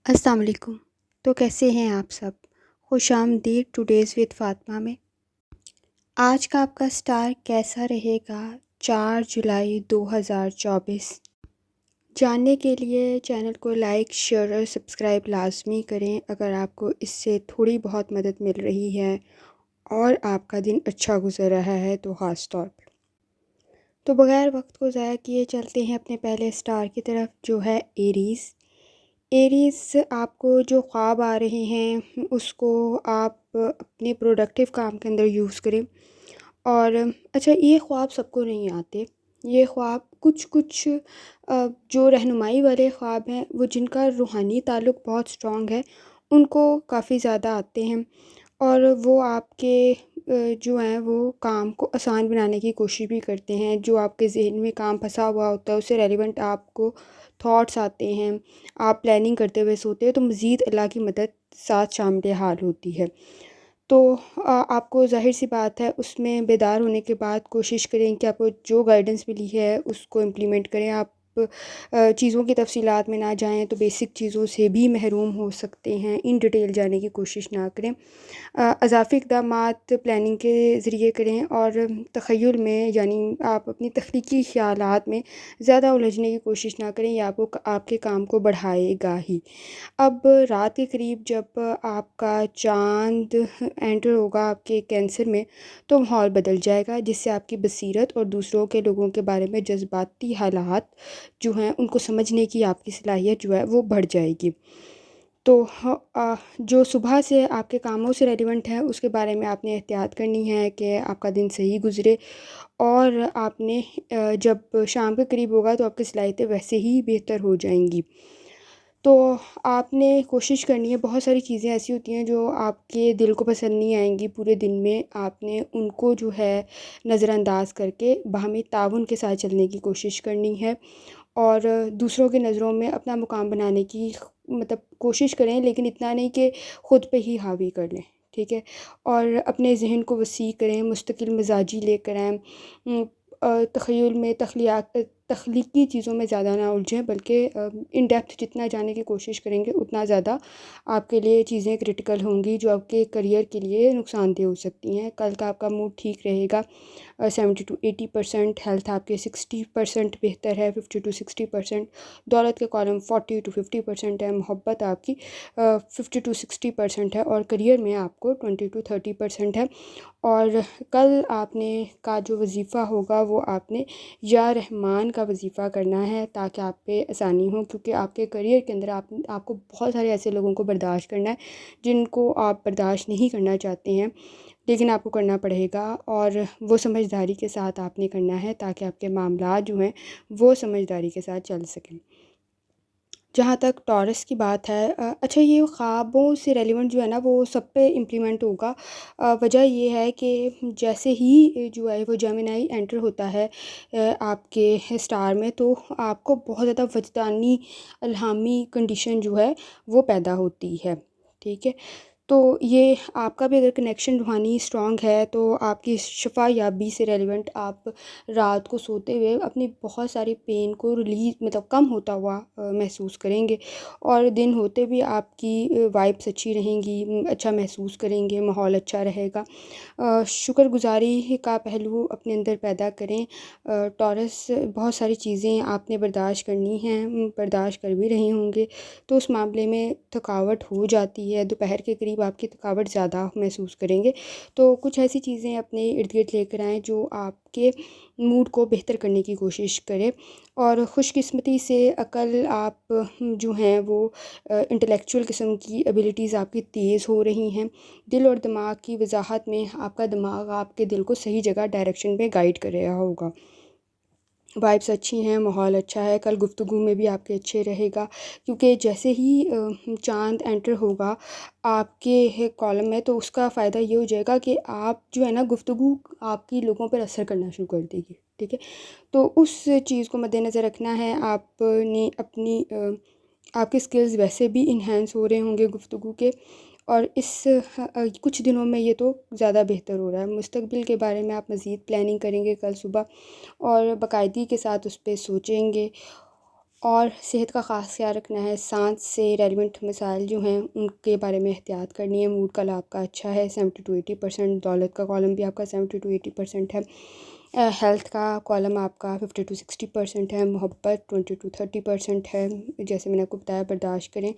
السلام علیکم۔ تو کیسے ہیں آپ سب؟ خوش آمدید ٹوڈیز وتھ فاطمہ میں۔ آج کا آپ کا سٹار کیسا رہے گا 4 جولائی 2024؟ جاننے کے لیے چینل کو لائک، شیئر اور سبسکرائب لازمی کریں اگر آپ کو اس سے تھوڑی بہت مدد مل رہی ہے اور آپ کا دن اچھا گزر رہا ہے تو خاص طور پر۔ تو بغیر وقت کو ضائع کیے چلتے ہیں اپنے پہلے سٹار کی طرف جو ہے ایریز۔ ایریز آپ کو جو خواب آ رہے ہیں اس کو آپ اپنے پروڈکٹیو کام کے اندر یوز کریں۔ اور اچھا، یہ خواب سب کو نہیں آتے، یہ خواب کچھ جو رہنمائی والے خواب ہیں وہ جن کا روحانی تعلق بہت اسٹرانگ ہے ان کو کافی زیادہ آتے ہیں، اور وہ آپ کے جو ہیں وہ کام کو آسان بنانے کی کوشش بھی کرتے ہیں۔ جو آپ کے ذہن میں کام پھنسا ہوا ہوتا ہے اس سے ریلیونٹ آپ کو تھاٹس آتے ہیں، آپ پلاننگ کرتے ہوئے سوتے ہیں تو مزید اللہ کی مدد ساتھ شامل حال ہوتی ہے۔ تو آپ کو ظاہر سی بات ہے اس میں بیدار ہونے کے بعد کوشش کریں کہ آپ کو جو گائیڈنس ملی ہے اس کو امپلیمنٹ کریں۔ آپ چیزوں کی تفصیلات میں نہ جائیں تو بیسک چیزوں سے بھی محروم ہو سکتے ہیں، ان ڈیٹیل جانے کی کوشش نہ کریں۔ اضافی اقدامات پلاننگ کے ذریعے کریں اور تخیل میں یعنی آپ اپنی تخلیقی خیالات میں زیادہ الجھنے کی کوشش نہ کریں، یہ آپ کے کام کو بڑھائے گا ہی۔ اب رات کے قریب جب آپ کا چاند انٹر ہوگا آپ کے کینسر میں تو ماحول بدل جائے گا، جس سے آپ کی بصیرت اور دوسروں کے لوگوں کے بارے میں جذباتی حالات جو ہیں ان کو سمجھنے کی آپ کی صلاحیت جو ہے وہ بڑھ جائے گی۔ تو جو صبح سے آپ کے کاموں سے ریلیونٹ ہے اس کے بارے میں آپ نے احتیاط کرنی ہے کہ آپ کا دن صحیح گزرے، اور آپ نے جب شام کے قریب ہوگا تو آپ کی صلاحیتیں ویسے ہی بہتر ہو جائیں گی۔ تو آپ نے کوشش کرنی ہے، بہت ساری چیزیں ایسی ہوتی ہیں جو آپ کے دل کو پسند نہیں آئیں گی پورے دن میں، آپ نے ان کو جو ہے نظر انداز کر کے باہمی تعاون کے ساتھ چلنے کی کوشش کرنی ہے، اور دوسروں کی نظروں میں اپنا مقام بنانے کی کوشش کریں، لیکن اتنا نہیں کہ خود پہ ہی حاوی کر لیں، ٹھیک ہے؟ اور اپنے ذہن کو وسیع کریں، مستقل مزاجی لے کر آئیں، تخیل میں تخلیقی چیزوں میں زیادہ نہ الجھیں، بلکہ ان ڈیپتھ جتنا جانے کی کوشش کریں گے اتنا زیادہ آپ کے لیے چیزیں کرٹیکل ہوں گی جو آپ کے کریئر کے لیے نقصان دہ ہو سکتی ہیں۔ کل کا آپ کا موڈ ٹھیک رہے گا، 70 to 80%، ہیلتھ آپ کے 60% بہتر ہے، 50 to 60%، دولت کے کالم 40 to 50% ہے، محبت آپ کی 50 to 60% ہے، اور کریئر میں آپ کو 20 to 30% ہے۔ اور کل آپ نے کا جو وظیفہ ہوگا وہ آپ نے یا رحمان کا وظیفہ کرنا ہے تاکہ آپ پہ آسانی ہو، کیونکہ آپ کے کریئر کے اندر آپ کو بہت سارے ایسے لوگوں کو برداشت کرنا ہے جن کو آپ برداشت نہیں کرنا چاہتے ہیں، لیکن آپ کو کرنا پڑے گا، اور وہ سمجھداری کے ساتھ آپ نے کرنا ہے تاکہ آپ کے معاملات جو ہیں وہ سمجھداری کے ساتھ چل سکیں۔ جہاں تک ٹورس کی بات ہے، اچھا، یہ خوابوں سے ریلیونٹ جو ہے نا وہ سب پہ امپلیمنٹ ہوگا۔ وجہ یہ ہے کہ جیسے ہی جو ہے وہ جیمنائی انٹر ہوتا ہے آپ کے سٹار میں، تو آپ کو بہت زیادہ وجدانی الہامی کنڈیشن جو ہے وہ پیدا ہوتی ہے، ٹھیک ہے؟ تو یہ آپ کا بھی اگر کنیکشن روحانی اسٹرانگ ہے تو آپ کی شفا یابی سے ریلیونٹ آپ رات کو سوتے ہوئے اپنی بہت ساری پین کو ریلیز کم ہوتا ہوا محسوس کریں گے، اور دن ہوتے بھی آپ کی وائبس اچھی رہیں گی، اچھا محسوس کریں گے، ماحول اچھا رہے گا۔ شکر گزاری کا پہلو اپنے اندر پیدا کریں۔ ٹورس، بہت ساری چیزیں آپ نے برداشت کرنی ہیں، برداشت کر بھی رہے ہوں گے، تو اس معاملے میں تھکاوٹ ہو جاتی ہے، دوپہر کے قریب آپ کی تھکاوٹ زیادہ محسوس کریں گے، تو کچھ ایسی چیزیں اپنے ارد گرد لے کر آئیں جو آپ کے موڈ کو بہتر کرنے کی کوشش کرے۔ اور خوش قسمتی سے عقل آپ جو ہیں وہ انٹلیکچوئل قسم کی ایبیلیٹیز آپ کی تیز ہو رہی ہیں، دل اور دماغ کی وضاحت میں آپ کا دماغ آپ کے دل کو صحیح جگہ ڈائریکشن پہ گائیڈ کر رہا ہوگا، وائبس اچھی ہیں، ماحول اچھا ہے، کل گفتگو میں بھی آپ کے اچھے رہے گا، کیونکہ جیسے ہی چاند انٹر ہوگا آپ کے کالم میں تو اس کا فائدہ یہ ہو جائے گا کہ آپ جو ہے نا گفتگو آپ کی لوگوں پر اثر کرنا شروع کر دے گی، ٹھیک ہے؟ تو اس چیز کو مد نظر رکھنا ہے۔ آپ نے اپنی آپ کے اسکلز ویسے بھی انہینس ہو رہے ہوں گے گفتگو کے، اور اس کچھ دنوں میں یہ تو زیادہ بہتر ہو رہا ہے۔ مستقبل کے بارے میں آپ مزید پلاننگ کریں گے کل صبح، اور باقاعدگی کے ساتھ اس پہ سوچیں گے، اور صحت کا خاص خیال رکھنا ہے، سانس سے ریلیونٹ مسائل جو ہیں ان کے بارے میں احتیاط کرنی ہے۔ موڈ کا آپ کا اچھا ہے 70 to 80%، دولت کا کالم بھی آپ کا 70 to 80% ہے، ہیلتھ کا کالم آپ کا 50 to 60% ہے، محبت 20 to 30% ہے، جیسے میں نے آپ کو بتایا برداشت کریں۔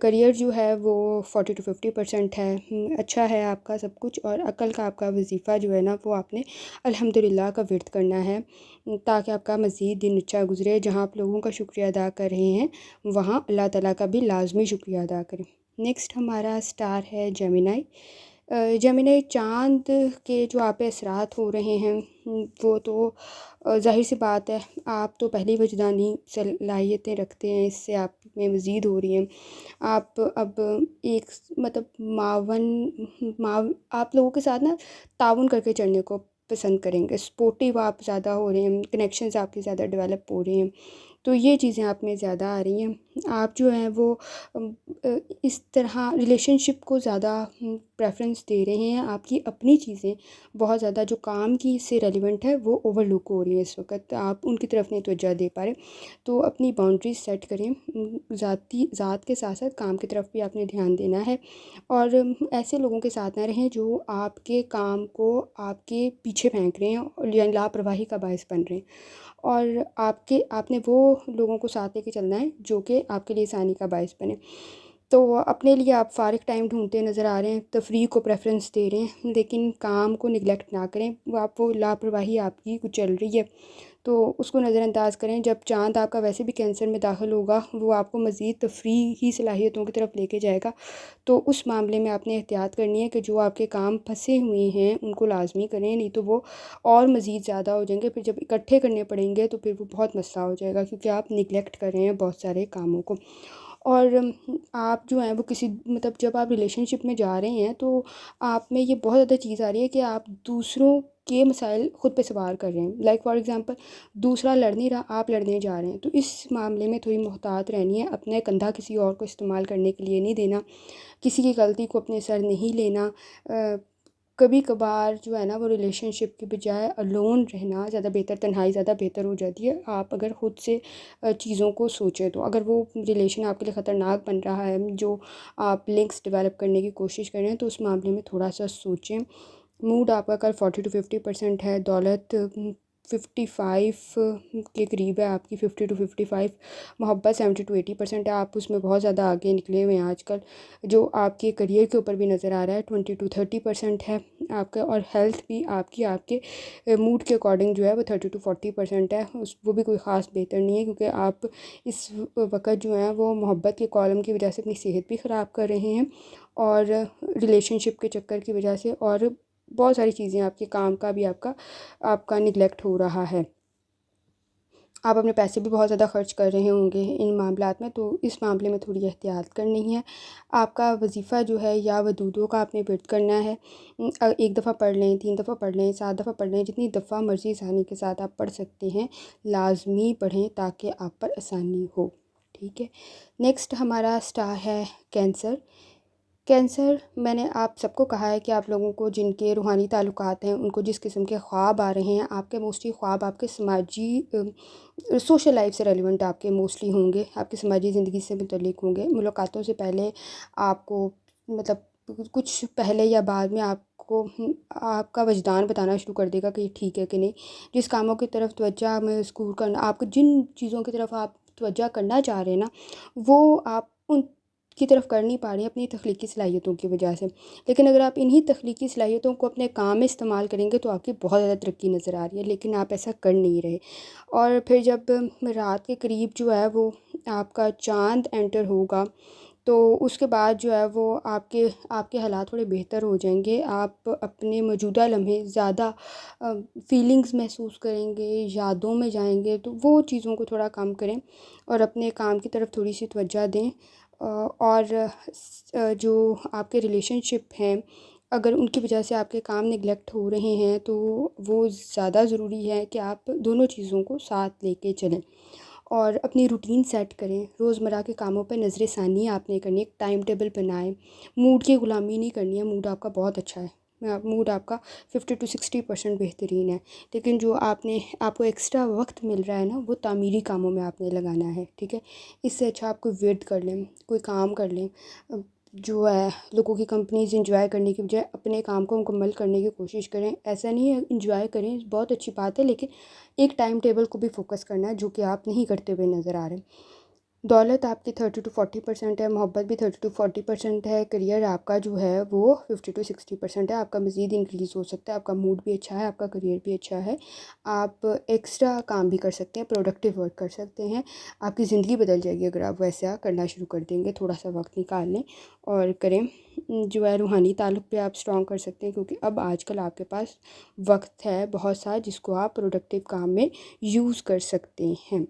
کریئر جو ہے وہ 40 to 50% ہے، اچھا ہے آپ کا سب کچھ۔ اور عقل کا آپ کا وظیفہ جو ہے نا وہ آپ نے الحمدللہ کا ورد کرنا ہے تاکہ آپ کا مزید دن اچھا گزرے۔ جہاں آپ لوگوں کا شکریہ ادا کر رہے ہیں وہاں اللہ تعالیٰ کا بھی لازمی شکریہ ادا کریں۔ نیکسٹ ہمارا سٹار ہے جیمینائی۔ جیمینائی چاند کے جو آپ پہ اثرات ہو رہے ہیں وہ تو ظاہر سی بات ہے، آپ تو پہلی وجدانی صلاحیتیں رکھتے ہیں، اس سے آپ میں مزید ہو رہی ہیں۔ آپ اب ایک آپ لوگوں کے ساتھ نا تعاون کر کے چلنے کو پسند کریں گے، سپورٹیو آپ زیادہ ہو رہے ہیں، کنیکشنز آپ کے زیادہ ڈیولپ ہو رہے ہیں، تو یہ چیزیں آپ میں زیادہ آ رہی ہیں۔ آپ جو ہیں وہ اس طرح ریلیشن شپ کو زیادہ پریفرنس دے رہے ہیں، آپ کی اپنی چیزیں بہت زیادہ جو کام کی سے ریلیونٹ ہے وہ اوور لک ہو رہی ہیں، اس وقت آپ ان کی طرف نہیں توجہ دے پا رہے، تو اپنی باؤنڈریز سیٹ کریں، ذات کے ساتھ ساتھ کام کی طرف بھی آپ نے دھیان دینا ہے، اور ایسے لوگوں کے ساتھ نہ رہیں جو آپ کے کام کو آپ کے پیچھے پھینک رہے ہیں یا لاپرواہی کا باعث بن رہے ہیں، اور آپ نے وہ لوگوں کو ساتھ لے کے چلنا ہے جو کہ آپ کے لیے آسانی کا باعث بنے۔ تو اپنے لیے آپ فارغ ٹائم ڈھونڈتے نظر آ رہے ہیں، تفریح کو پریفرنس دے رہے ہیں، لیکن کام کو نگلیکٹ نہ کریں، وہ لاپرواہی آپ کی کچھ چل رہی ہے تو اس کو نظر انداز کریں۔ جب چاند آپ کا ویسے بھی کینسر میں داخل ہوگا وہ آپ کو مزید تفریحی صلاحیتوں کی طرف لے کے جائے گا، تو اس معاملے میں آپ نے احتیاط کرنی ہے کہ جو آپ کے کام پھنسے ہوئے ہیں ان کو لازمی کریں، نہیں تو وہ اور مزید زیادہ ہو جائیں گے، پھر جب اکٹھے کرنے پڑیں گے تو پھر وہ بہت مسئلہ ہو جائے گا، کیونکہ آپ نگلیکٹ کر رہے ہیں بہت سارے کاموں کو۔ اور آپ جو ہیں وہ جب آپ ریلیشن شپ میں جا رہے ہیں تو آپ میں یہ بہت زیادہ چیز آ رہی ہے کہ آپ دوسروں کے مسائل خود پہ سوار کر رہے ہیں، لائک فار ایگزامپل دوسرا لڑ نہیں رہا، آپ لڑنے جا رہے ہیں، تو اس معاملے میں تھوڑی محتاط رہنی ہے، اپنے کندھا کسی اور کو استعمال کرنے کے لیے نہیں دینا، کسی کی غلطی کو اپنے سر نہیں لینا۔ کبھی کبھار جو ہے نا وہ ریلیشن شپ کی بجائے الون رہنا زیادہ بہتر، تنہائی زیادہ بہتر ہو جاتی ہے، آپ اگر خود سے چیزوں کو سوچیں تو۔ اگر وہ ریلیشن آپ کے لیے خطرناک بن رہا ہے، جو آپ لنکس ڈیولپ کرنے کی کوشش کر رہے ہیں، تو اس معاملے میں تھوڑا سا سوچیں۔ موڈ آپ کا کل 40 to 50% ہے، دولت 55 کے قریب ہے آپ کی، 50 to 55، محبت 70 to 80% ہے، آپ اس میں بہت زیادہ آگے نکلے ہوئے ہیں آج کل، جو آپ کے کریئر کے اوپر بھی نظر آ رہا ہے 20 to 30% ہے آپ کا، اور ہیلتھ بھی آپ کے موڈ کے اکارڈنگ جو ہے وہ 30 to 40% ہے، وہ بھی کوئی خاص بہتر نہیں ہے، کیونکہ آپ اس وقت جو ہیں وہ محبت کے کالم کی وجہ سے اپنی صحت بھی خراب کر رہے ہیں، اور ریلیشن شپ کے چکر کی وجہ سے، اور بہت ساری چیزیں آپ کے کام کا بھی آپ کا نگلیکٹ ہو رہا ہے۔ آپ اپنے پیسے بھی بہت زیادہ خرچ کر رہے ہوں گے ان معاملات میں، تو اس معاملے میں تھوڑی احتیاط کرنی ہے۔ آپ کا وظیفہ جو ہے یا ودودوں کا آپ نے ورد کرنا ہے، 1 دفعہ پڑھ لیں، 3 دفعہ پڑھ لیں، 7 دفعہ پڑھ لیں، جتنی دفعہ مرضی آسانی کے ساتھ آپ پڑھ سکتے ہیں لازمی پڑھیں تاکہ آپ پر آسانی ہو، ٹھیک ہے۔ نیکسٹ ہمارا سٹار ہے کینسر۔ کینسر، میں نے آپ سب کو کہا ہے کہ آپ لوگوں کو جن کے روحانی تعلقات ہیں ان کو جس قسم کے خواب آ رہے ہیں، آپ کے موسٹلی خواب آپ کے سماجی سوشل لائف سے ریلیونٹ آپ کے موسٹلی ہوں گے، آپ کی سماجی زندگی سے متعلق ہوں گے۔ ملاقاتوں سے پہلے آپ کو کچھ پہلے یا بعد میں آپ کا وجدان بتانا شروع کر دے گا کہ یہ ٹھیک ہے کہ نہیں، جس کاموں کی طرف توجہ مذکور کرنا، آپ کو جن چیزوں کی طرف آپ توجہ کرنا چاہ رہے ہیں نا وہ آپ ان کی طرف کر نہیں پا رہے ہیں اپنی تخلیقی صلاحیتوں کی وجہ سے، لیکن اگر آپ انہی تخلیقی صلاحیتوں کو اپنے کام میں استعمال کریں گے تو آپ کی بہت زیادہ ترقی نظر آ رہی ہے، لیکن آپ ایسا کر نہیں رہے۔ اور پھر جب رات کے قریب جو ہے وہ آپ کا چاند انٹر ہوگا تو اس کے بعد جو ہے وہ آپ کے حالات تھوڑے بہتر ہو جائیں گے، آپ اپنے موجودہ لمحے زیادہ فیلنگز محسوس کریں گے، یادوں میں جائیں گے، تو وہ چیزوں کو تھوڑا کم کریں اور اپنے کام کی طرف تھوڑی سی توجہ دیں، اور جو آپ کے ریلیشن شپ ہیں اگر ان کی وجہ سے آپ کے کام نگلیکٹ ہو رہے ہیں تو وہ زیادہ ضروری ہے کہ آپ دونوں چیزوں کو ساتھ لے کے چلیں، اور اپنی روٹین سیٹ کریں، روزمرہ کے کاموں پہ نظر ثانی آپ نے کرنی ہے، ایک ٹائم ٹیبل بنائیں، موڈ کی غلامی نہیں کرنی ہے، موڈ آپ کا بہت اچھا ہے، موڈ آپ کا 50 to 60% بہترین ہے. لیکن جو آپ کو ایکسٹرا وقت مل رہا ہے نا، وہ تعمیری کاموں میں آپ نے لگانا ہے. ٹھیک ہے، اس سے اچھا آپ کوئی ورد کر لیں، کوئی کام کر لیں. جو ہے لوگوں کی کمپنیز انجوائے کرنے کی بجائے اپنے کام کو مکمل کرنے کی کوشش کریں. ایسا نہیں ہے، انجوائے کریں، بہت اچھی بات ہے، لیکن ایک ٹائم ٹیبل کو بھی فوکس کرنا ہے، جو کہ آپ نہیں کرتے ہوئے نظر آ رہے ہیں. دولت آپ کی 30 to 40% ہے، محبت بھی 30 to 40% ہے. کریئر آپ کا جو ہے وہ 50 to 60% ہے. آپ کا مزید انکریز ہو سکتا ہے. آپ کا موڈ بھی اچھا ہے، آپ کا کریئر بھی اچھا ہے. آپ ایکسٹرا کام بھی کر سکتے ہیں، پروڈکٹیو ورک کر سکتے ہیں. آپ کی زندگی بدل جائے گی اگر آپ ویسا کرنا شروع کر دیں گے. تھوڑا سا وقت نکال لیں اور کریں. جو ہے روحانی تعلق پہ آپ اسٹرانگ کر سکتے ہیں، کیونکہ اب آج کل آپ کے پاس وقت ہے بہت سا جس کو آپ پروڈکٹیو کام میں یوز کر سکتے ہیں.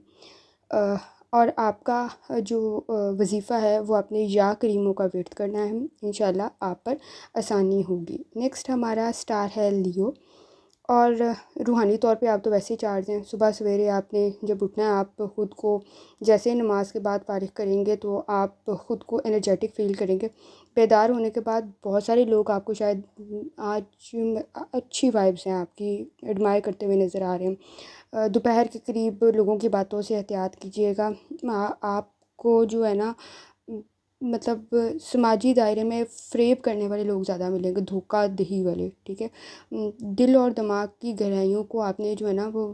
اور آپ کا جو وظیفہ ہے وہ اپنے یا کریموں کا ورد کرنا ہے. انشاءاللہ آپ پر آسانی ہوگی. نیکسٹ ہمارا اسٹار ہے لیو. اور روحانی طور پہ آپ تو ویسے ہی چارج ہیں. صبح سویرے آپ نے جب اٹھنا ہے، آپ خود کو جیسے نماز کے بعد فارغ کریں گے تو آپ خود کو انرجیٹک فیل کریں گے. بیدار ہونے کے بعد بہت سارے لوگ آپ کو شاید آج اچھی وائبس ہیں آپ کی، ایڈمائر کرتے ہوئے نظر آ رہے ہیں. دوپہر کے قریب لوگوں کی باتوں سے احتیاط کیجیے گا. آپ کو جو ہے نا، مطلب سماجی دائرے میں فریب کرنے والے لوگ زیادہ ملیں گے، دھوکہ دہی والے. ٹھیک ہے، دل اور دماغ کی گہرائیوں کو آپ نے جو ہے نا وہ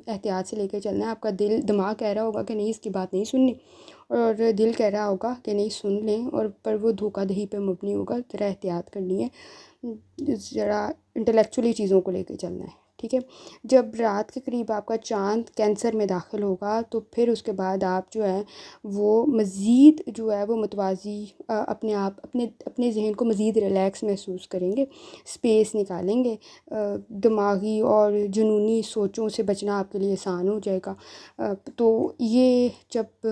احتیاط سے لے کے چلنا ہے. آپ کا دماغ کہہ رہا ہوگا کہ نہیں، اس کی بات نہیں سننی، اور دل کہہ رہا ہوگا کہ نہیں سن لیں، اور پر وہ دھوکہ دہی پہ مبنی ہوگا. ذرا احتیاط کرنی ہے، ذرا انٹلیکچولی چیزوں کو لے کے چلنا ہے. ٹھیک ہے، جب رات کے قریب آپ کا چاند کینسر میں داخل ہوگا تو پھر اس کے بعد آپ جو ہے وہ مزید جو ہے وہ متوازی اپنے آپ اپنے ذہن کو مزید ریلیکس محسوس کریں گے، اسپیس نکالیں گے. دماغی اور جنونی سوچوں سے بچنا آپ کے لیے آسان ہو جائے گا. تو یہ جب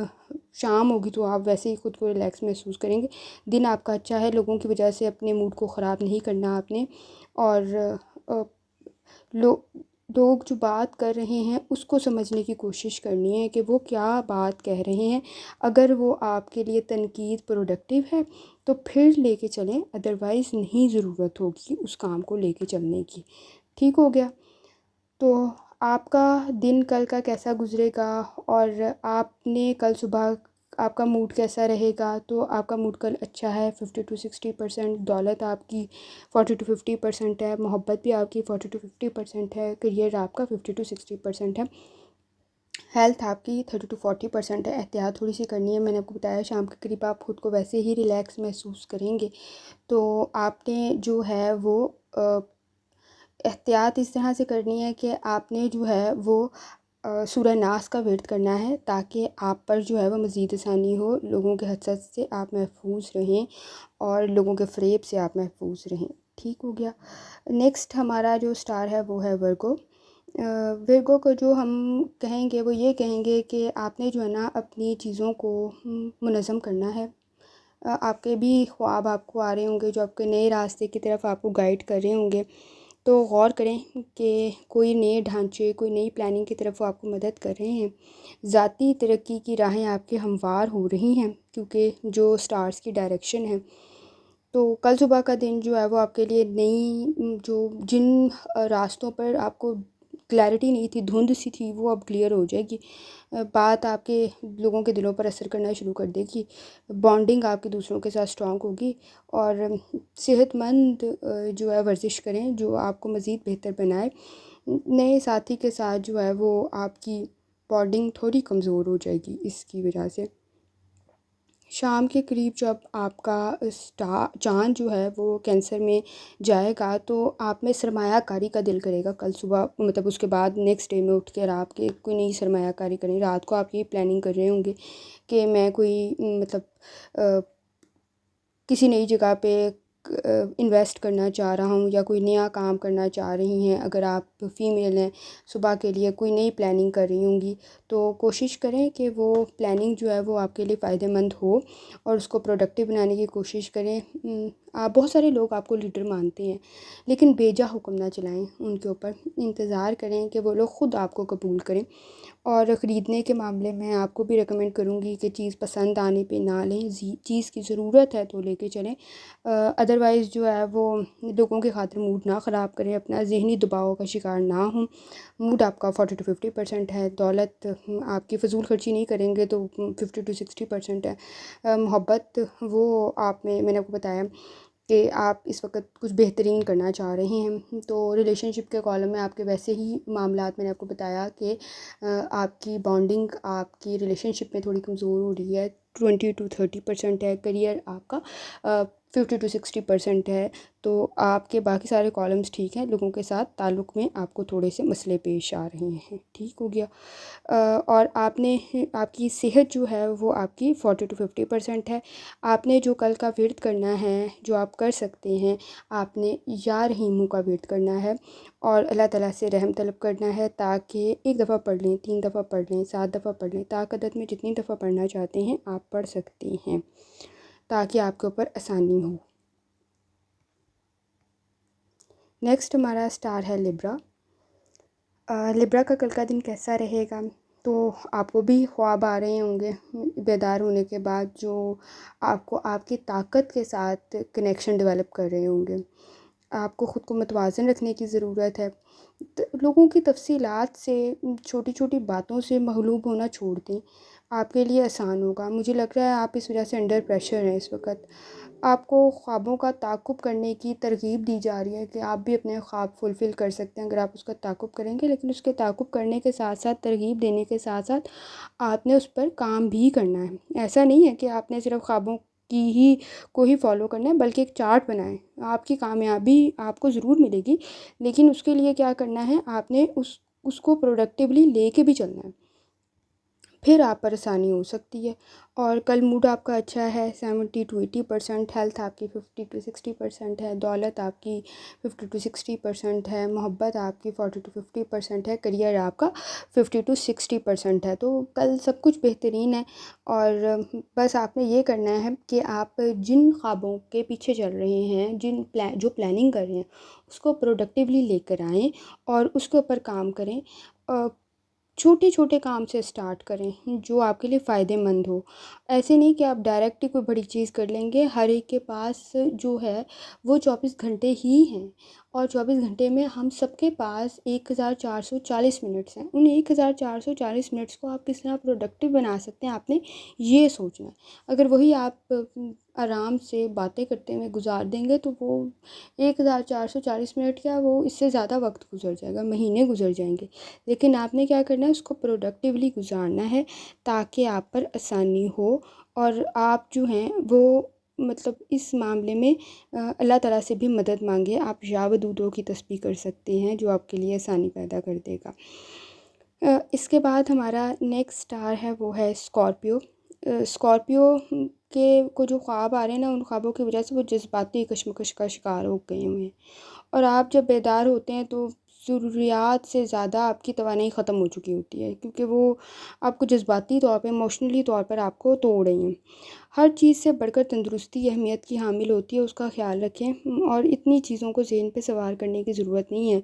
شام ہوگی تو آپ ویسے ہی خود کو ریلیکس محسوس کریں گے. دن آپ کا اچھا ہے، لوگوں کی وجہ سے اپنے موڈ کو خراب نہیں کرنا آپ نے. اور لوگ جو بات کر رہے ہیں اس کو سمجھنے کی کوشش کرنی ہے کہ وہ کیا بات کہہ رہے ہیں. اگر وہ آپ کے لیے تنقید پروڈکٹیو ہے تو پھر لے کے چلیں، ادروائز نہیں ضرورت ہوگی اس کام کو لے کے چلنے کی. ٹھیک ہو گیا؟ تو آپ کا دن کل کا کیسا گزرے گا، اور آپ نے کل صبح آپ کا موڈ کیسا رہے گا. تو آپ کا موڈ کل اچھا ہے 50 to 60%. دولت آپ کی 40 to 50% ہے. محبت بھی آپ کی 40 to 50% ہے. کریئر آپ کا 50 to 60% ہے. ہیلتھ آپ کی 30 to 40% ہے. احتیاط تھوڑی سی کرنی ہے. میں نے آپ کو بتایا شام کے قریب آپ خود کو ویسے ہی ریلیکس محسوس کریں گے. تو آپ نے جو ہے وہ احتیاط اس طرح سے کرنی ہے کہ آپ نے جو ہے وہ سورہ ناس کا ورد کرنا ہے، تاکہ آپ پر جو ہے وہ مزید آسانی ہو. لوگوں کے حسد سے آپ محفوظ رہیں اور لوگوں کے فریب سے آپ محفوظ رہیں. ٹھیک ہو گیا؟ نیکسٹ ہمارا جو اسٹار ہے وہ ہے ورگو. ورگو کو جو ہم کہیں گے وہ یہ کہیں گے کہ آپ نے جو ہے نا اپنی چیزوں کو منظم کرنا ہے. آپ کے بھی خواب آپ کو آ رہے ہوں گے جو آپ کے نئے راستے کی طرف آپ کو گائیڈ کر رہے ہوں گے. تو غور کریں کہ کوئی نئے ڈھانچے، کوئی نئی پلاننگ کی طرف وہ آپ کو مدد کر رہے ہیں. ذاتی ترقی کی راہیں آپ کے ہموار ہو رہی ہیں، کیونکہ جو سٹارز کی ڈائریکشن ہے. تو کل صبح کا دن جو ہے وہ آپ کے لیے نئی جن راستوں پر آپ کو کلیئرٹی نہیں تھی، دھند سی تھی، وہ اب کلیئر ہو جائے گی. بات آپ کے لوگوں کے دلوں پر اثر کرنا شروع کر دے گی. بانڈنگ آپ کے دوسروں کے ساتھ اسٹرانگ ہوگی. اور صحت مند جو ہے ورزش کریں جو آپ کو مزید بہتر بنائے. نئے ساتھی کے ساتھ جو ہے وہ آپ کی بانڈنگ تھوڑی کمزور ہو جائے گی اس کی وجہ سے. شام کے قریب جب آپ کا چاند جو ہے وہ کینسر میں جائے گا تو آپ میں سرمایہ کاری کا دل کرے گا. کل صبح مطلب اس کے بعد نیکسٹ ڈے میں اٹھ کے آپ کے کوئی نئی سرمایہ کاری کریں. رات کو آپ یہ پلاننگ کر رہے ہوں گے کہ میں کوئی مطلب کسی نئی جگہ پہ انویسٹ کرنا چاہ رہا ہوں، یا کوئی نیا کام کرنا چاہ رہی ہیں. اگر آپ فیمیل ہیں، صبح کے لیے کوئی نئی پلاننگ کر رہی ہوں گی تو کوشش کریں کہ وہ پلاننگ جو ہے وہ آپ کے لیے فائدہ مند ہو اور اس کو پروڈکٹیو بنانے کی کوشش کریں. بہت سارے لوگ آپ کو لیڈر مانتے ہیں، لیکن بیجا حکم نہ چلائیں ان کے اوپر. انتظار کریں کہ وہ لوگ خود آپ کو قبول کریں. اور خریدنے کے معاملے میں آپ کو بھی ریکمینڈ کروں گی کہ چیز پسند آنے پہ نہ لیں، چیز کی ضرورت ہے تو لے کے چلیں، ادروائز جو ہے وہ لوگوں کی خاطر موڈ نہ خراب کریں، اپنا ذہنی دباؤ کا شکار نہ ہوں۔ موڈ آپ کا 40 to 50% ہے، دولت آپ کی فضول خرچی نہیں کریں گے تو 50 to 60% ہے، محبت وہ آپ میں نے آپ کو بتایا کہ آپ اس وقت کچھ بہترین کرنا چاہ رہے ہیں، تو ریلیشن شپ کے کالم میں آپ کے ویسے ہی معاملات میں نے آپ کو بتایا کہ آپ کی بانڈنگ آپ کی ریلیشن شپ میں تھوڑی کمزور ہو رہی ہے، 20 to 30% ہے، کریئر آپ کا 50 to 60% ہے، تو آپ کے باقی سارے کالمز ٹھیک ہیں، لوگوں کے ساتھ تعلق میں آپ کو تھوڑے سے مسئلے پیش آ رہے ہیں، ٹھیک ہو گیا۔ اور آپ کی صحت جو ہے وہ آپ کی 40 to 50% ہے، آپ نے جو کل کا ورد کرنا ہے، جو آپ کر سکتے ہیں، آپ نے یا رحیموں کا ورد کرنا ہے اور اللہ تعالیٰ سے رحم طلب کرنا ہے، تاکہ 1 دفعہ پڑھ لیں، 3 دفعہ پڑھ لیں، 7 دفعہ پڑھ لیں، طاقت میں جتنی دفعہ پڑھنا چاہتے ہیں آپ پڑھ سکتے ہیں، تاکہ آپ کے اوپر آسانی ہو۔ نیکسٹ ہمارا اسٹار ہے لبرا۔ لبرا کا کل کا دن کیسا رہے گا؟ تو آپ کو بھی خواب آ رہے ہوں گے بیدار ہونے کے بعد، جو آپ کو آپ کی طاقت کے ساتھ کنیکشن ڈیولپ کر رہے ہوں گے۔ آپ کو خود کو متوازن رکھنے کی ضرورت ہے، لوگوں کی تفصیلات سے، چھوٹی چھوٹی باتوں سے مغلوب ہونا چھوڑ دیں، آپ کے لیے آسان ہوگا۔ مجھے لگ رہا ہے آپ اس وجہ سے انڈر پریشر ہیں اس وقت، آپ کو خوابوں کا تعاقب کرنے کی ترغیب دی جا رہی ہے کہ آپ بھی اپنے خواب فلفل کر سکتے ہیں اگر آپ اس کا تعاقب کریں گے، لیکن اس کے تعاقب کرنے کے ساتھ ساتھ، ترغیب دینے کے ساتھ ساتھ آپ نے اس پر کام بھی کرنا ہے۔ ایسا نہیں ہے کہ آپ نے صرف خوابوں کو ہی فالو کرنا ہے، بلکہ ایک چارٹ بنائیں۔ آپ کی کامیابی آپ کو ضرور ملے گی، لیکن اس کے لیے کیا کرنا ہے، آپ نے اس کو پروڈکٹیولی لے کے بھی چلنا ہے، پھر آپ پر آسانی ہو سکتی ہے۔ اور کل موڈ آپ کا اچھا ہے، 70 to 80%، ہیلتھ آپ کی 50 to 60% ہے، دولت آپ کی 50 to 60% ہے، محبت آپ کی 40 to 50% ہے، کریئر آپ کا 50 to 60% ہے، تو کل سب کچھ بہترین ہے۔ اور بس آپ نے یہ کرنا ہے کہ آپ جن خوابوں کے پیچھے چل رہے ہیں، جو پلاننگ کر رہے ہیں، اس کو پروڈکٹیولی لے کر آئیں اور اس کے اوپر کام کریں، چھوٹے چھوٹے کام سے سٹارٹ کریں جو آپ کے لیے فائدہ مند ہو۔ ایسے نہیں کہ آپ ڈائریکٹ ہی کوئی بڑی چیز کر لیں گے، ہر ایک کے پاس جو ہے وہ 24 گھنٹے ہی ہیں، اور 24 گھنٹے میں ہم سب کے پاس 1440 منٹس ہیں، ان 1440 منٹس کو آپ کس طرح پروڈکٹیو بنا سکتے ہیں، آپ نے یہ سوچنا ہے۔ اگر وہی آپ آرام سے باتیں کرتے ہوئے گزار دیں گے تو وہ 1440 منٹ کیا، وہ اس سے زیادہ وقت گزر جائے گا، مہینے گزر جائیں گے، لیکن آپ نے کیا کرنا ہے، اس کو پروڈکٹیولی گزارنا ہے تاکہ آپ پر آسانی ہو، اور آپ جو ہیں وہ مطلب اس معاملے میں اللہ تعالیٰ سے بھی مدد مانگے۔ آپ یا ودودوں کی تسبیح کر سکتے ہیں جو آپ کے لیے آسانی پیدا کر دے گا۔ اس کے بعد ہمارا نیکسٹ اسٹار ہے وہ ہے اسکارپیو۔ اسکارپیو کو جو خواب آ رہے ہیں نا، ان خوابوں کی وجہ سے وہ جذباتی کشمکش کا شکار ہو گئے ہوئے ہیں، اور آپ جب بیدار ہوتے ہیں تو ضروریات سے زیادہ آپ کی توانائی ختم ہو چکی ہوتی ہے، کیونکہ وہ آپ کو جذباتی طور پہ، ایموشنلی طور پر آپ کو توڑ رہی ہیں۔ ہر چیز سے بڑھ کر تندرستی اہمیت کی حامل ہوتی ہے، اس کا خیال رکھیں، اور اتنی چیزوں کو ذہن پہ سوار کرنے کی ضرورت نہیں ہے۔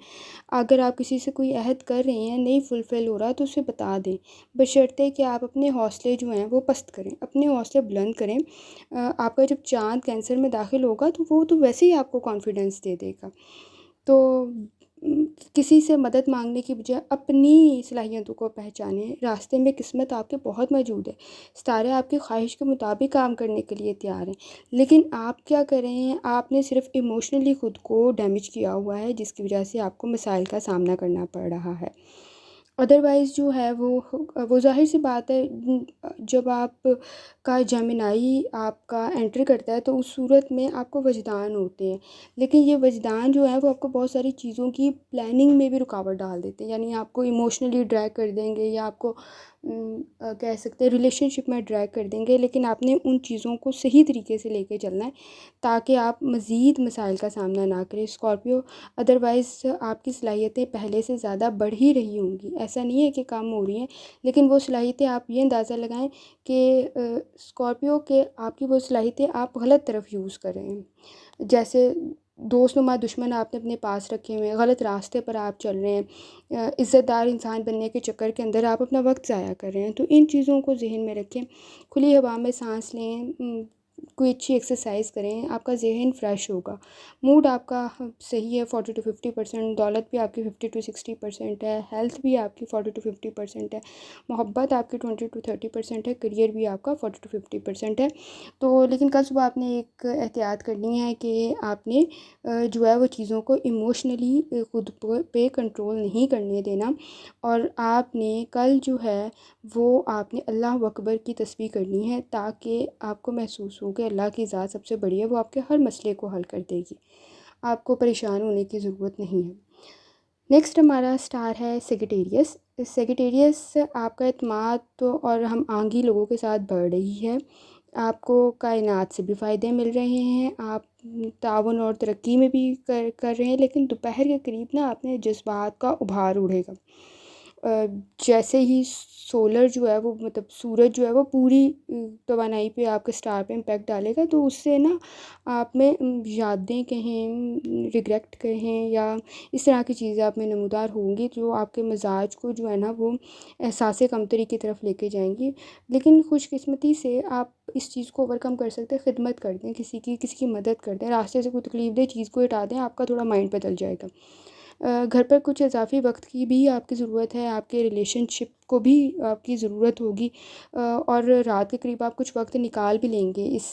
اگر آپ کسی سے کوئی عہد کر رہے ہیں، نہیں فلفل ہو رہا، تو اسے بتا دیں، بشرطے کہ آپ اپنے حوصلے جو ہیں وہ پست کریں، اپنے حوصلے بلند کریں۔ آپ کا جب چاند کینسر میں داخل ہوگا تو وہ تو ویسے ہی آپ کو کانفیڈنس دے دے گا، تو کسی سے مدد مانگنے کی بجائے اپنی صلاحیتوں کو پہچانیں، راستے میں قسمت آپ کے بہت موجود ہے، ستارے آپ کی خواہش کے مطابق کام کرنے کے لیے تیار ہیں، لیکن آپ کیا کر رہے ہیں، آپ نے صرف ایموشنلی خود کو ڈیمیج کیا ہوا ہے، جس کی وجہ سے آپ کو مسائل کا سامنا کرنا پڑ رہا ہے۔ ادروائز جو ہے وہ ظاہر سی بات ہے، جب آپ کا جیمنائی آپ کا انٹر کرتا ہے تو اس صورت میں آپ کو وجدان ہوتے ہیں، لیکن یہ وجدان جو ہے وہ آپ کو بہت ساری چیزوں کی پلاننگ میں بھی رکاوٹ ڈال دیتے ہیں، یعنی آپ کو ایموشنلی ڈریگ کر دیں گے، یا آپ کو کہہ سکتے ہیں ریلیشن شپ میں ڈریگ کر دیں گے، لیکن آپ نے ان چیزوں کو صحیح طریقے سے لے کے چلنا ہے تاکہ آپ مزید مسائل کا سامنا نہ کریں اسکارپیو۔ ادروائز آپ کی صلاحیتیں پہلے سے زیادہ بڑھ ہی رہی ہوں گی، ایسا نہیں ہے کہ کم ہو رہی ہیں، لیکن وہ صلاحیتیں آپ یہ اندازہ لگائیں کہ اسکارپیو کے آپ کی وہ صلاحیتیں آپ غلط طرف یوز کر رہے ہیں۔ جیسے دوست نما دشمن آپ نے اپنے پاس رکھے ہوئے ہیں، غلط راستے پر آپ چل رہے ہیں، عزت دار انسان بننے کے چکر کے اندر آپ اپنا وقت ضائع کر رہے ہیں، تو ان چیزوں کو ذہن میں رکھیں۔ کھلی ہوا میں سانس لیں، کوئی اچھی ایکسرسائز کریں، آپ کا ذہن فریش ہوگا، موڈ آپ کا صحیح ہے 40 to 50%، دولت بھی آپ کی 50 to 60% ہے، ہیلتھ بھی آپ کی 40 to 50% ہے، محبت آپ کی 20 to 30% ہے، کریئر بھی آپ کا 40 to 50% ہے۔ تو لیکن کل صبح آپ نے ایک احتیاط کرنی ہے کہ آپ نے جو ہے وہ چیزوں کو ایموشنلی خود پہ کنٹرول نہیں کرنے دینا، اور آپ نے کل جو ہے وہ آپ نے اللہ اکبر کی تسبیح کرنی ہے، تاکہ آپ کو محسوس ہو کہ اللہ کی ذات سب سے بڑی ہے، وہ آپ کے ہر مسئلے کو حل کر دے گی، آپ کو پریشان ہونے کی ضرورت نہیں ہے۔ نیکسٹ ہمارا سٹار ہے سیگیٹیریس۔ سیگیٹیریس آپ کا اعتماد تو اور ہم آہنگی لوگوں کے ساتھ بڑھ رہی ہے، آپ کو کائنات سے بھی فائدے مل رہے ہیں، آپ تعاون اور ترقی میں بھی کر رہے ہیں، لیکن دوپہر کے قریب نا آپ نے جذبات کا ابھار اڑے گا، جیسے ہی سولر جو ہے وہ مطلب سورج جو ہے وہ پوری توانائی پہ آپ کے سٹار پہ امپیکٹ ڈالے گا، تو اس سے نا آپ میں یادیں کہیں، ریگریٹ کہیں، یا اس طرح کی چیزیں آپ میں نمودار ہوں گی جو آپ کے مزاج کو جو ہے نا وہ احساس کمتری کی طرف لے کے جائیں گی۔ لیکن خوش قسمتی سے آپ اس چیز کو اوور کم کر سکتے ہیں، خدمت کر دیں، کسی کی مدد کر دیں، راستے سے کوئی تکلیف دہ چیز کو ہٹا دیں، آپ کا تھوڑا مائنڈ بدل جائے گا۔ گھر پر کچھ اضافی وقت کی بھی آپ کی ضرورت ہے، آپ کے ریلیشن شپ کو بھی آپ کی ضرورت ہوگی، اور رات کے قریب آپ کچھ وقت نکال بھی لیں گے اس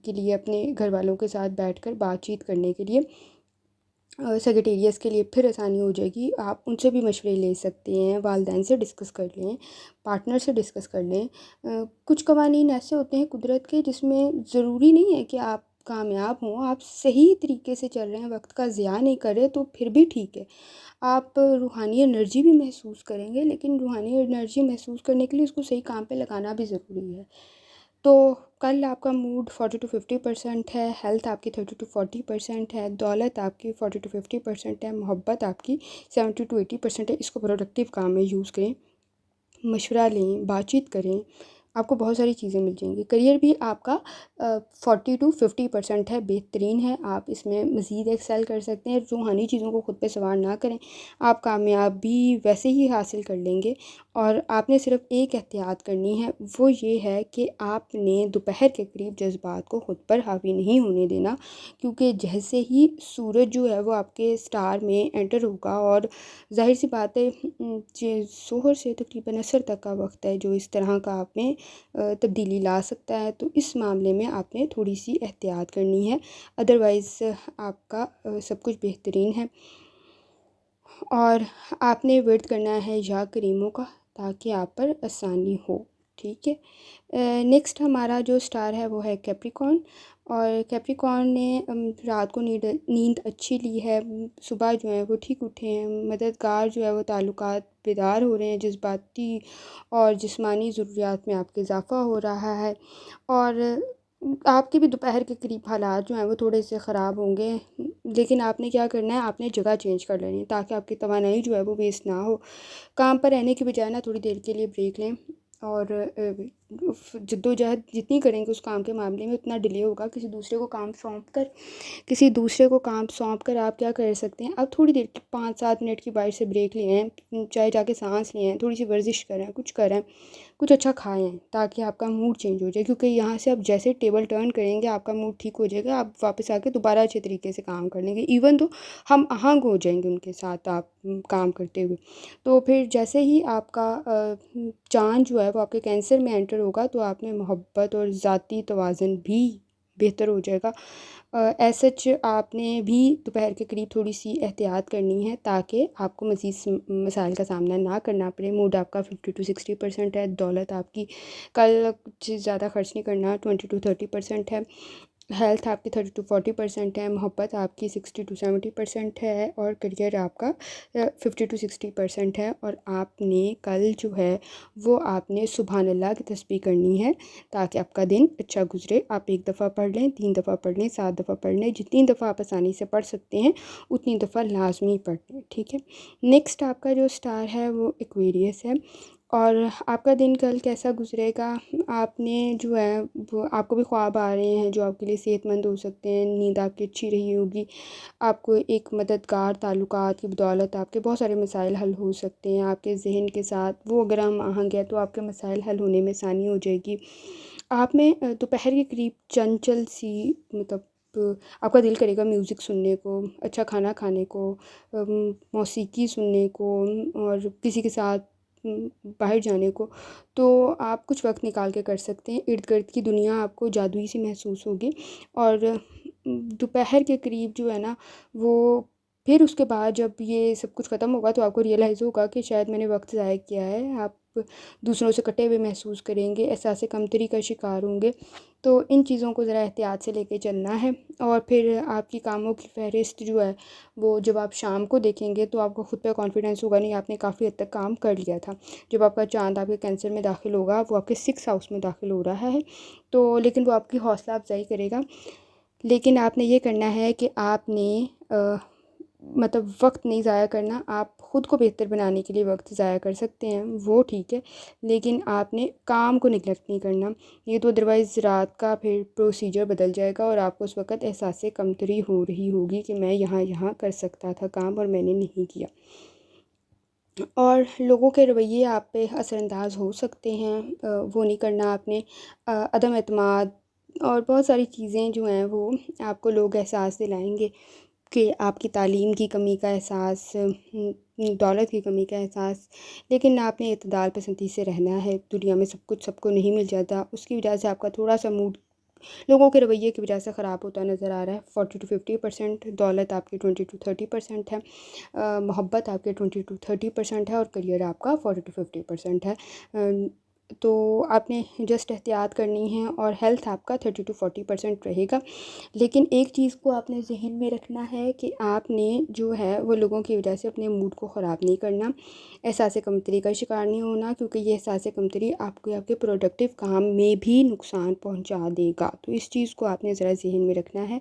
کے لیے، اپنے گھر والوں کے ساتھ بیٹھ کر بات چیت کرنے کے لیے۔ سیگیٹیریس کے لیے پھر آسانی ہو جائے گی، آپ ان سے بھی مشورے لے سکتے ہیں، والدین سے ڈسکس کر لیں، پارٹنر سے ڈسکس کر لیں۔ کچھ قوانین ایسے ہوتے ہیں قدرت کے جس میں ضروری نہیں ہے کہ آپ کامیاب ہوں، آپ صحیح طریقے سے چل رہے ہیں، وقت کا ضیاع نہیں کر رہے تو پھر بھی ٹھیک ہے۔ آپ روحانی انرجی بھی محسوس کریں گے، لیکن روحانی انرجی محسوس کرنے کے لیے اس کو صحیح کام پہ لگانا بھی ضروری ہے۔ تو کل آپ کا موڈ 40 to 50% ہے، ہیلتھ آپ کی 30 to 40% ہے، دولت آپ کی 40 to 50% ہے، محبت آپ کی 70 to 80% ہے۔ اس کو پروڈکٹیو کام میں یوز کریں، مشورہ لیں، بات چیت کریں، آپ کو بہت ساری چیزیں مل جائیں گی۔ کریئر بھی آپ کا 40 to 50% ہے، بہترین ہے، آپ اس میں مزید ایکسیل کر سکتے ہیں، روحانی چیزوں کو خود پہ سوار نہ کریں، آپ کامیابی ویسے ہی حاصل کر لیں گے۔ اور آپ نے صرف ایک احتیاط کرنی ہے، وہ یہ ہے کہ آپ نے دوپہر کے قریب جذبات کو خود پر حاوی نہیں ہونے دینا، کیونکہ جیسے ہی سورج جو ہے وہ آپ کے سٹار میں انٹر ہوگا، اور ظاہر سی بات ہے ظہر سے تقریباً عصر تک کا وقت ہے جو اس طرح کا آپ میں تبدیلی لا سکتا ہے، تو اس معاملے میں آپ نے تھوڑی سی احتیاط کرنی ہے، ادروائز آپ کا سب کچھ بہترین ہے۔ اور آپ نے ورد کرنا ہے یا کریموں کا، تاکہ آپ پر آسانی ہو، ٹھیک ہے۔ نیکسٹ ہمارا جو سٹار ہے وہ ہے کیپریکارن، اور کیپریکارن نے رات کو نیند اچھی لی ہے، صبح جو ہے وہ ٹھیک اٹھے ہیں، مددگار جو ہے وہ تعلقات بیدار ہو رہے ہیں، جذباتی اور جسمانی ضروریات میں آپ کے اضافہ ہو رہا ہے، اور آپ کے بھی دوپہر کے قریب حالات جو ہیں وہ تھوڑے سے خراب ہوں گے، لیکن آپ نے کیا کرنا ہے، آپ نے جگہ چینج کر لینی ہے تاکہ آپ کی توانائی جو ہے وہ ویسٹ نہ ہو۔ کام پر رہنے کی بجائے نا تھوڑی دیر کے لیے بریک لیں، اور جد و جہد جتنی کریں گے اس کام کے معاملے میں اتنا ڈیلے ہوگا۔ کسی دوسرے کو کام سونپ کر آپ کیا کر سکتے ہیں، آپ تھوڑی دیر کی 5-7 منٹ کی باہر سے بریک لیں، چاہے جا کے سانس لیں، تھوڑی سی ورزش کریں، کچھ اچھا کھائیں تاکہ آپ کا موڈ چینج ہو جائے، کیونکہ یہاں سے آپ جیسے ٹیبل ٹرن کریں گے آپ کا موڈ ٹھیک ہو جائے گا، آپ واپس آ کے دوبارہ اچھے طریقے سے کام کر لیں گے، ایون تو ہم آہنگ ہو جائیں گے ان کے ساتھ آپ کام کرتے ہوئے۔ تو پھر جیسے ہی آپ کا چاند جو ہے وہ آپ کے کینسر میں انٹر ہوگا تو آپ میں محبت اور ذاتی توازن بھی بہتر ہو جائے گا۔ ایز سچ آپ نے بھی دوپہر کے قریب تھوڑی سی احتیاط کرنی ہے تاکہ آپ کو مزید مسائل کا سامنا نہ کرنا پڑے۔ موڈ آپ کا 50 to 60% ہے، دولت آپ کی کل کچھ زیادہ خرچ نہیں کرنا، 20 to 30% ہے، ہیلتھ آپ کی 30 to 40% ہے، محبت آپ کی 60 to 70% ہے، اور کریئر آپ کا 50 to 60% ہے۔ اور آپ نے کل جو ہے وہ آپ نے سبحان اللہ کی تسبیح کرنی ہے تاکہ آپ کا دن اچھا گزرے۔ آپ 1 دفعہ پڑھ لیں، 3 دفعہ پڑھ لیں، 7 دفعہ پڑھ لیں، جتنی دفعہ آپ آسانی سے پڑھ سکتے ہیں اتنی دفعہ لازمی پڑھ لیں، ٹھیک ہے۔ نیکسٹ آپ کا جو سٹار ہے وہ ایکویریس ہے، اور آپ کا دن کل کیسا گزرے گا، آپ نے جو ہے وہ آپ کو بھی خواب آ رہے ہیں جو آپ کے لیے صحت مند ہو سکتے ہیں، نیند آپ کی اچھی رہی ہوگی، آپ کو ایک مددگار تعلقات کی بدولت آپ کے بہت سارے مسائل حل ہو سکتے ہیں، آپ کے ذہن کے ساتھ وہ اگر ہم آہنگ ہے تو آپ کے مسائل حل ہونے میں آسانی ہو جائے گی۔ آپ میں دوپہر کے قریب چنچل سی مطلب آپ کا دل کرے گا میوزک سننے کو، اچھا کھانا کھانے کو، موسیقی سننے کو، اور کسی کے ساتھ باہر جانے کو، تو آپ کچھ وقت نکال کے کر سکتے ہیں۔ ارد گرد کی دنیا آپ کو جادوئی سی محسوس ہوگی، اور دوپہر کے قریب جو ہے نا وہ پھر اس کے بعد جب یہ سب کچھ ختم ہوگا تو آپ کو ریئلائز ہوگا کہ شاید میں نے وقت ضائع کیا ہے، آپ دوسروں سے کٹے ہوئے محسوس کریں گے، احساس کمتری کا شکار ہوں گے۔ تو ان چیزوں کو ذرا احتیاط سے لے کے چلنا ہے، اور پھر آپ کی کاموں کی فہرست جو ہے وہ جب آپ شام کو دیکھیں گے تو آپ کو خود پہ کانفیڈنس ہوگا، نہیں آپ نے کافی حد تک کام کر لیا تھا۔ جب آپ کا چاند آپ کے کینسر میں داخل ہوگا، وہ آپ کے 6 ہاؤس میں داخل ہو رہا ہے، تو لیکن وہ آپ کی حوصلہ افزائی کرے گا۔ لیکن آپ نے یہ کرنا ہے کہ آپ نے مطلب وقت نہیں ضائع کرنا، آپ خود کو بہتر بنانے کے لیے وقت ضائع کر سکتے ہیں وہ ٹھیک ہے، لیکن آپ نے کام کو نگلیکٹ نہیں کرنا، یہ تو ادروائز رات کا پھر پروسیجر بدل جائے گا اور آپ کو اس وقت احساس کمتری ہو رہی ہوگی کہ میں یہاں کر سکتا تھا کام اور میں نے نہیں کیا۔ اور لوگوں کے رویے آپ پہ اثر انداز ہو سکتے ہیں، وہ نہیں کرنا آپ نے۔ عدم اعتماد اور بہت ساری چیزیں جو ہیں وہ آپ کو لوگ احساس دلائیں گے کہ آپ کی تعلیم کی کمی کا احساس، دولت کی کمی کا احساس، لیکن آپ نے اعتدال پسندی سے رہنا ہے۔ دنیا میں سب کچھ سب کو نہیں مل جاتا، اس کی وجہ سے آپ کا تھوڑا سا موڈ لوگوں کے رویے کی وجہ سے خراب ہوتا نظر آ رہا ہے۔ 40 to 50%، دولت آپ کی 20 to 30% ہے، محبت آپ کے 20 to 30% ہے، اور کریئر آپ کا 40 to 50% ہے۔ تو آپ نے جسٹ احتیاط کرنی ہے، اور ہیلتھ آپ کا 30 to 40% رہے گا۔ لیکن ایک چیز کو آپ نے ذہن میں رکھنا ہے کہ آپ نے جو ہے وہ لوگوں کی وجہ سے اپنے موڈ کو خراب نہیں کرنا، احساس کمتری کا شکار نہیں ہونا، کیونکہ یہ احساس کمتری آپ کے پروڈکٹیو کام میں بھی نقصان پہنچا دے گا۔ تو اس چیز کو آپ نے ذرا ذہن میں رکھنا ہے۔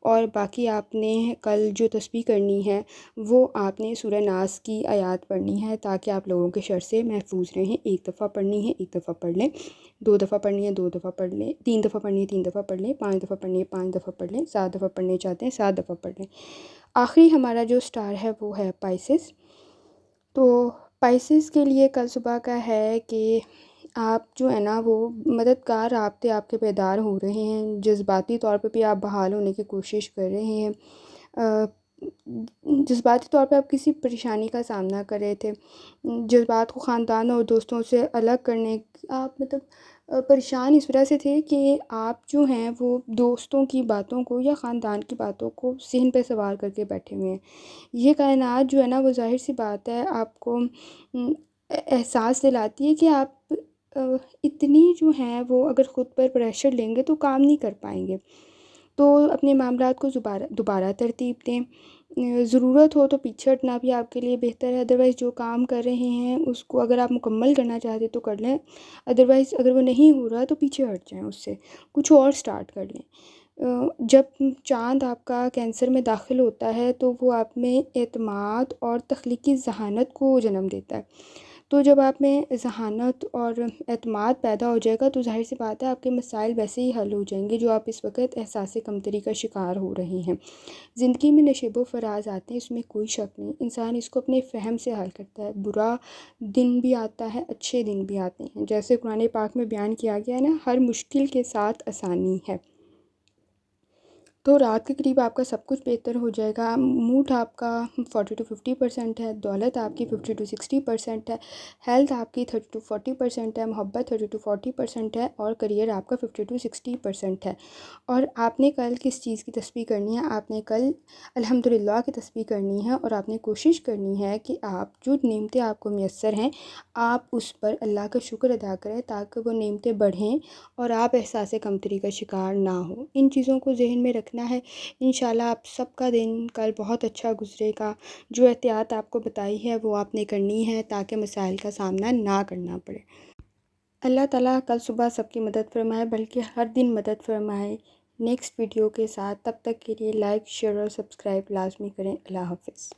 اور باقی آپ نے کل جو تسبیح کرنی ہے وہ آپ نے سورہ ناس کی آیات پڑھنی ہے تاکہ آپ لوگوں کے شر سے محفوظ رہیں۔ ایک دفعہ پڑھنی ہے، ایک دفعہ پڑھ لیں، 2 دفعہ پڑھنی ہے، 2 دفعہ پڑھ لیں، 3 دفعہ پڑھنی ہے، 3 دفعہ پڑھ لیں، 5 دفعہ پڑھنی ہے، 5 دفعہ پڑھ لیں، 7 دفعہ پڑھنے چاہتے ہیں 7 دفعہ پڑھ لیں۔ آخری ہمارا جو سٹار ہے وہ ہے پائسس۔ تو پائسس کے لیے کل صبح کا ہے کہ آپ جو ہے نا وہ مددگار رابطے آپ کے بیدار ہو رہے ہیں، جذباتی طور پہ بھی آپ بحال ہونے کی کوشش کر رہے ہیں، جذباتی طور پہ آپ کسی پریشانی کا سامنا کر رہے تھے، جذبات کو خاندان اور دوستوں سے الگ کرنے آپ مطلب پریشان اس وجہ سے تھے کہ آپ جو ہیں وہ دوستوں کی باتوں کو یا خاندان کی باتوں کو ذہن پہ سوار کر کے بیٹھے ہوئے ہیں۔ یہ کائنات جو ہے نا وہ ظاہر سی بات ہے آپ کو احساس دلاتی ہے کہ آپ اتنی جو ہیں وہ اگر خود پر پریشر لیں گے تو کام نہیں کر پائیں گے، تو اپنے معاملات کو دوبارہ ترتیب دیں، ضرورت ہو تو پیچھے ہٹنا بھی آپ کے لیے بہتر ہے، ادروائز جو کام کر رہے ہیں اس کو اگر آپ مکمل کرنا چاہتے تو کر لیں، ادروائز اگر وہ نہیں ہو رہا تو پیچھے ہٹ جائیں، اس سے کچھ اور سٹارٹ کر لیں۔ جب چاند آپ کا کینسر میں داخل ہوتا ہے تو وہ آپ میں اعتماد اور تخلیقی ذہانت کو جنم دیتا ہے، تو جب آپ میں ذہانت اور اعتماد پیدا ہو جائے گا تو ظاہر سی بات ہے آپ کے مسائل ویسے ہی حل ہو جائیں گے جو آپ اس وقت احساس کمتری کا شکار ہو رہے ہیں۔ زندگی میں نشیب و فراز آتے ہیں، اس میں کوئی شک نہیں، انسان اس کو اپنے فہم سے حل کرتا ہے، برا دن بھی آتا ہے، اچھے دن بھی آتے ہیں، جیسے قرآن پاک میں بیان کیا گیا ہے نا، ہر مشکل کے ساتھ آسانی ہے۔ تو رات کے قریب آپ کا سب کچھ بہتر ہو جائے گا، موڈ آپ کا 40 to 50% ہے، دولت آپ کی 50 to 60% ہے، ہیلتھ آپ کی 30 to 40% ہے، محبت 30 to 40% ہے، اور کریئر آپ کا 50 to 60% ہے۔ اور آپ نے کل کس چیز کی تسبیح کرنی ہے؟ آپ نے کل الحمدللہ کی تسبیح کرنی ہے، اور آپ نے کوشش کرنی ہے کہ آپ جو نعمتیں آپ کو میسر ہیں آپ اس پر اللہ کا شکر ادا کریں تاکہ وہ نعمتیں بڑھیں اور آپ احساس کمتری کا شکار نہ ہو۔ ان چیزوں کو ذہن میں رکھنا ہے، انشاءاللہ آپ سب کا دن کل بہت اچھا گزرے گا۔ جو احتیاط آپ کو بتائی ہے وہ آپ نے کرنی ہے تاکہ مسائل کا سامنا نہ کرنا پڑے۔ اللہ تعالیٰ کل صبح سب کی مدد فرمائے، بلکہ ہر دن مدد فرمائے۔ نیکسٹ ویڈیو کے ساتھ، تب تک کے لیے لائک، شیئر اور سبسکرائب لازمی کریں۔ اللہ حافظ۔